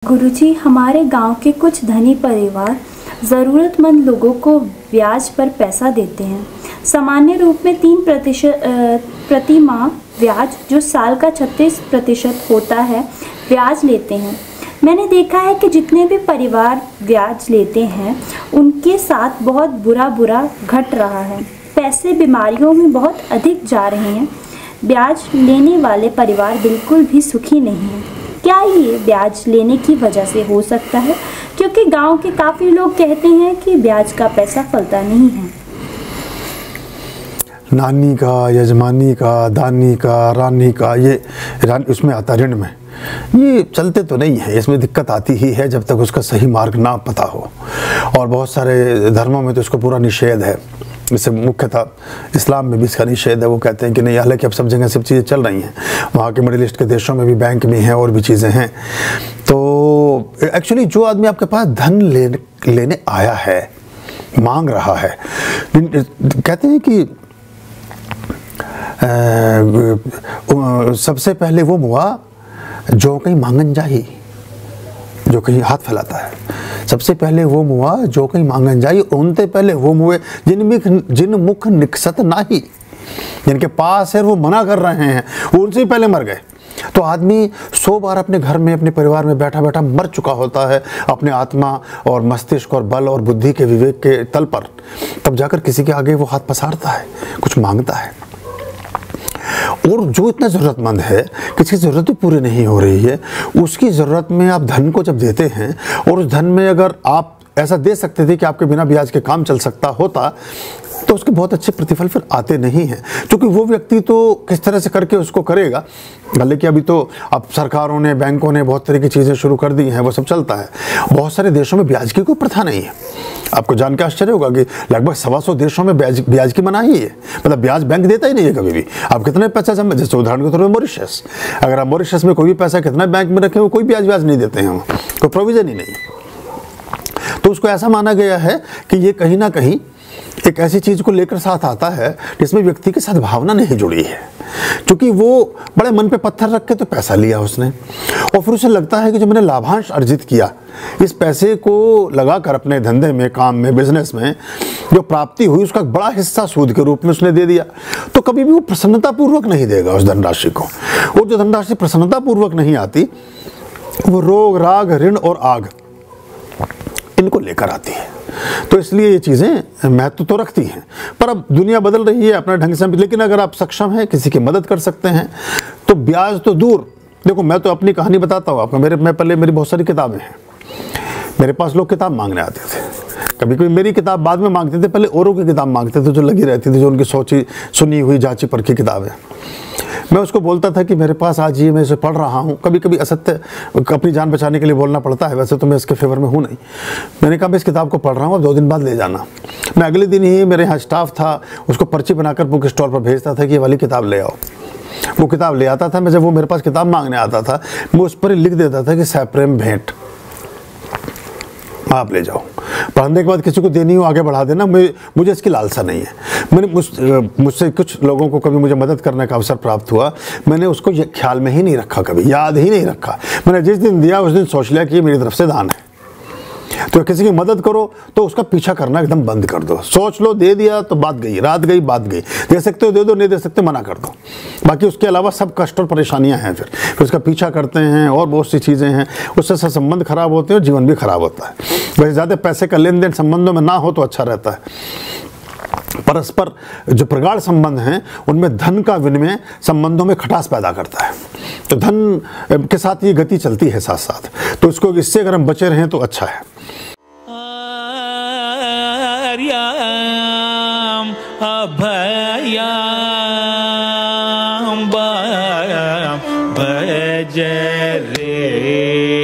गुरुजी, हमारे गांव के कुछ धनी परिवार ज़रूरतमंद लोगों को ब्याज पर पैसा देते हैं। सामान्य रूप में 3% प्रति माह ब्याज, जो साल का 36% होता है, ब्याज लेते हैं। मैंने देखा है कि जितने भी परिवार ब्याज लेते हैं उनके साथ बहुत बुरा घट रहा है। पैसे बीमारियों में बहुत अधिक जा रहे हैं। ब्याज लेने वाले परिवार बिल्कुल भी सुखी नहीं हैं। क्या ये ब्याज लेने की वजह से हो सकता है? क्योंकि गांव के काफ़ी लोग कहते हैं कि ब्याज का पैसा फलता नहीं है। नानी का, यजमानी का, दानी का, रानी का, ये उसमें आता ऋण में, ये चलते तो नहीं है। इसमें दिक्कत आती ही है जब तक उसका सही मार्ग ना पता हो। और बहुत सारे धर्मों में तो इसको पूरा निषेध है। इससे मुख्यतः इस्लाम में भी इसका निषेध है। वो कहते हैं कि नहीं, हालांकि अब सब जगह सब चीज़ें चल रही हैं, वहाँ के मिडिल ईस्ट के देशों में भी बैंक में हैं और भी चीज़ें हैं। तो एक्चुअली जो आदमी आपके पास धन लेने आया है, मांग रहा है, कहते हैं कि सबसे पहले वो मुआ जो कहीं मांगन जाही, जो कहीं हाथ फैलाता है। सबसे पहले वो मुआ जो कहीं मांगन जाई, उनते पहले वो मुए जिन मुख निकसत नाही, जिनके पास है वो मना कर रहे हैं, वो उनसे पहले मर गए। तो आदमी 100 बार अपने घर में, अपने परिवार में बैठा बैठा मर चुका होता है अपने आत्मा और मस्तिष्क और बल और बुद्धि के विवेक के तल पर, तब जाकर किसी के आगे वो हाथ पसारता है, कुछ मांगता है। और जो इतना ज़रूरतमंद है, किसी की ज़रूरत भी पूरी नहीं हो रही है, उसकी ज़रूरत में आप धन को जब देते हैं, और उस धन में अगर आप ऐसा दे सकते थे कि आपके बिना ब्याज के काम चल सकता होता, तो उसके बहुत अच्छे प्रतिफल फिर आते नहीं हैं। क्योंकि वो व्यक्ति तो किस तरह से करके उसको करेगा। भले कि अभी तो अब सरकारों ने, बैंकों ने बहुत तरह की चीज़ें शुरू कर दी हैं, वो सब चलता है। बहुत सारे देशों में ब्याज की कोई प्रथा नहीं है। आपको जान के आश्चर्य होगा कि लगभग 125 देशों में ब्याज की मनाही है। मतलब ब्याज बैंक देता ही नहीं है कभी भी। आप कितने पैसा जमा, जैसे उदाहरण के तौर पर मॉरिशस, अगर आप मॉरिशस में कोई भी पैसा कितना बैंक में रखें, वो कोई ब्याज नहीं देते हैं, कोई प्रोविज़न ही नहीं। तो उसको ऐसा माना गया है कि ये कहीं ना कहीं एक ऐसी चीज़ को लेकर साथ आता है जिसमें व्यक्ति के साथ भावना नहीं जुड़ी है। क्योंकि वो बड़े मन पे पत्थर रख के तो पैसा लिया उसने, और फिर उसे लगता है कि जो मैंने लाभांश अर्जित किया, इस पैसे को लगाकर अपने धंधे में, काम में, बिजनेस में जो प्राप्ति हुई, उसका बड़ा हिस्सा सूद के रूप में उसने दे दिया। तो कभी भी वो प्रसन्नतापूर्वक नहीं देगा उस धनराशि को। और जो धनराशि प्रसन्नतापूर्वक नहीं आती, वो रोग, राग, ऋण और आग इनको लेकर आती है। तो इसलिए ये चीज़ें महत्व तो रखती हैं। पर अब दुनिया बदल रही है अपने ढंग से, लेकिन अगर आप सक्षम हैं, किसी की मदद कर सकते हैं, तो ब्याज तो दूर। देखो, मैं तो अपनी कहानी बताता हूँ आपको। मेरी बहुत सारी किताबें हैं। मेरे पास लोग किताब मांगने आते थे। कभी कभी मेरी किताब बाद में मांगते थे, पहले औरों की किताब मांगते थे जो लगी रहती थी, जो उनकी सोची सुनी हुई जांची परखी किताबें। मैं उसको बोलता था कि मेरे पास आज ये मैं इसे पढ़ रहा हूँ। कभी कभी असत्य अपनी जान बचाने के लिए बोलना पड़ता है, वैसे तो मैं इसके फेवर में हूँ नहीं। मैंने कहा मैं इस किताब को पढ़ रहा हूँ, अब 2 दिन बाद ले जाना। मैं अगले दिन ही, मेरे यहाँ स्टाफ था, उसको पर्ची बनाकर बुक स्टोर पर भेजता था कि ये वाली किताब ले आओ। वो किताब ले आता था। मैं जब वो मेरे पास किताब मांगने आता था, मैं उस पर लिख देता था कि सप्रेम भेंट, आप ले जाओ। पढ़ने के बाद किसी को देनी हो, आगे बढ़ा देना। मुझे इसकी लालसा नहीं है। मुझसे कुछ लोगों को कभी मुझे मदद करने का अवसर प्राप्त हुआ, मैंने उसको ये ख्याल में ही नहीं रखा, कभी याद ही नहीं रखा। मैंने जिस दिन दिया उस दिन सोच लिया कि ये मेरी तरफ से दान है। तो किसी की मदद करो तो उसका पीछा करना एकदम बंद कर दो। सोच लो, दे दिया तो बात गई, रात गई, बात गई। दे सकते हो दे दो, नहीं दे सकते मना कर दो। बाकी उसके अलावा सब कष्ट और परेशानियां हैं। फिर उसका पीछा करते हैं और बहुत सी चीज़ें हैं, उससे संबंध खराब होते हैं और जीवन भी खराब होता है। वैसे ज़्यादा पैसे का लेन देन संबंधों में ना हो तो अच्छा रहता है। परस्पर जो प्रगाढ़ संबंध हैं, उनमें धन का विनिमय संबंधों में खटास पैदा करता है। तो धन के साथ ये गति चलती है साथ साथ। तो इससे अगर हम बचे रहें तो अच्छा है। अभयाम भज रे।